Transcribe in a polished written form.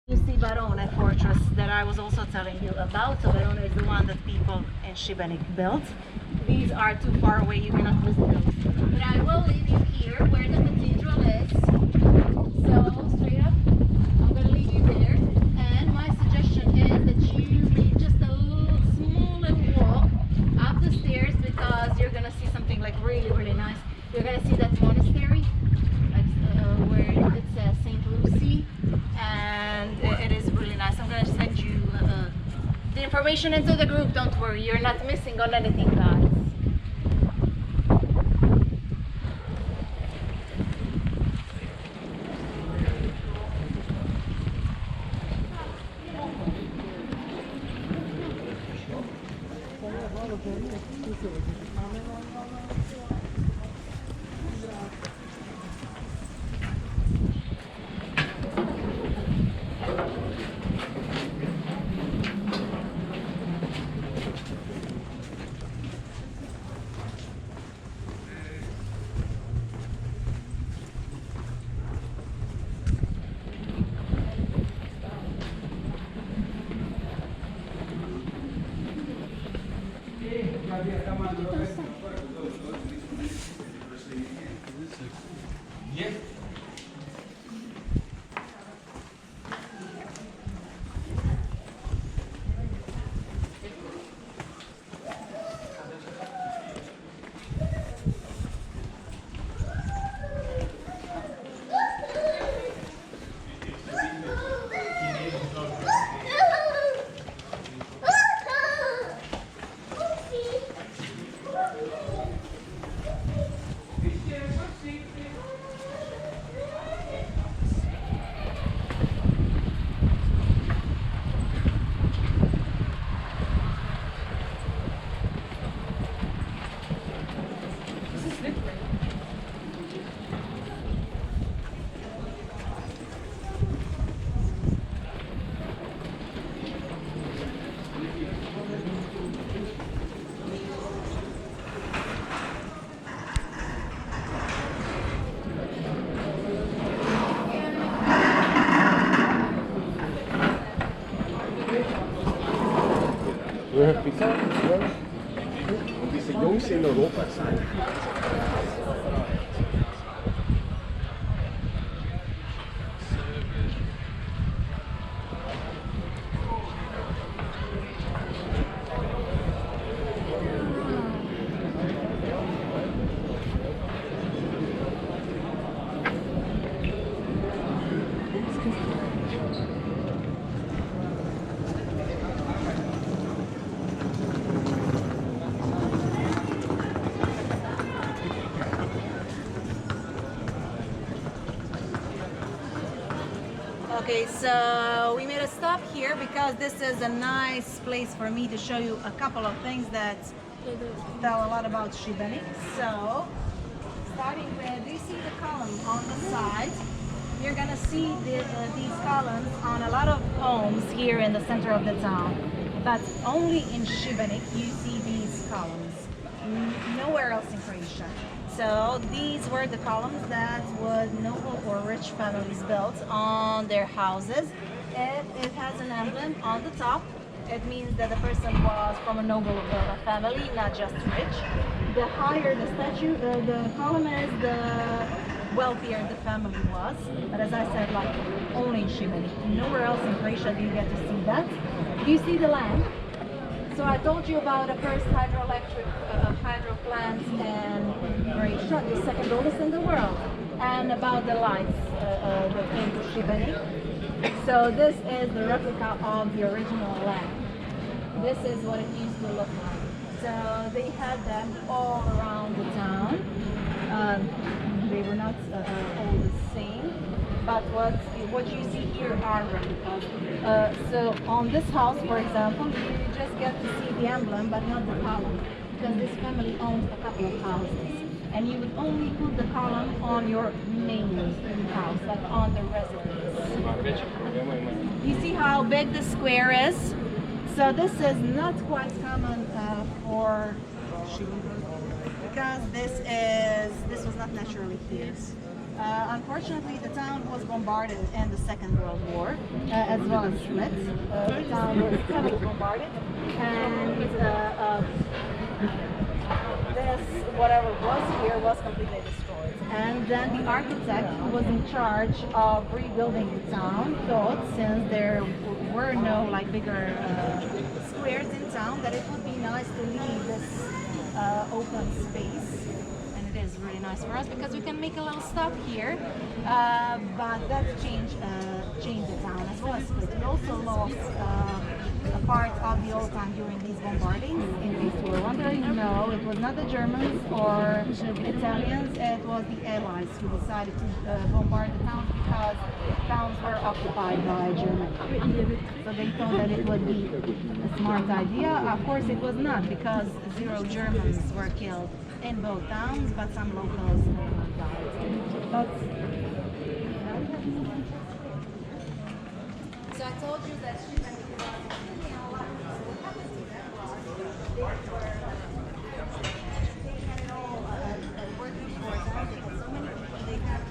You see Barone fortress that I was also telling you about. So Barone is the one that people in Šibenik built. These are too far away, you cannot visit those. But I will leave you here where the cathedral is. So straight up, I'm going to leave you there. And my suggestion is that you make just a small little walk up the stairs because you're going to see something like really, really nice. You're going to see that monastery where it says St. Lucy. And it is really nice. I'm going to send you the information into the group. Don't worry, you're not missing on anything, guys. We have pizza. Diese Jungs in Europa sein. Okay, so we made a stop here because this is a nice place for me to show you a couple of things that tell a lot about Šibenik. So, starting with, do you see the column on the side? You're gonna see these columns on a lot of homes here in the center of the town. But only in Šibenik you see these columns. Nowhere else in Croatia. So these were the columns that would noble or rich families built on their houses. It has an emblem on the top. It means that the person was from a noble family, not just rich. The higher the statue, the column is, the wealthier the family was. But as I said, like only in Šibenik. Nowhere else in Croatia do you get to see that. Do you see the land? So I told you about the first hydroelectric hydro plant in Croatia, the second oldest in the world, and about the lights that came to Šibenik. So this is the replica of the original lamp. This is what it used to look like. So they had them all around the town. They were not all the same, but what you see here are replicas. So on this house, for example, you just get to see the emblem, but not the column, because this family owns a couple of houses. And you would only put the column on your main house, like on the residence. You see how big the square is? So this is not quite common for Šibenik, because this was not naturally here. Unfortunately, the town was bombarded in the Second World War, as well as split. The town was heavily bombarded, and this, whatever was here, was completely destroyed. And then the architect who was in charge of rebuilding the town thought, since there were no like bigger squares in town, that it would be nice to leave this open space. And it is really nice for us because we can make a little stop here. But that changed the town as well as split. We also lost a part of the old town during these bombardings. In case you were wondering, no, it was not the Germans or Italians, it was the Allies who decided to bombard the towns because towns were occupied by Germany. So they thought that it would be a smart idea. Of course it was not, because 0 Germans were killed in both towns, but some locals died. But so I told you that Šibenik was really a lot. So what happened to them was they had it all working towards. They had so many people. They had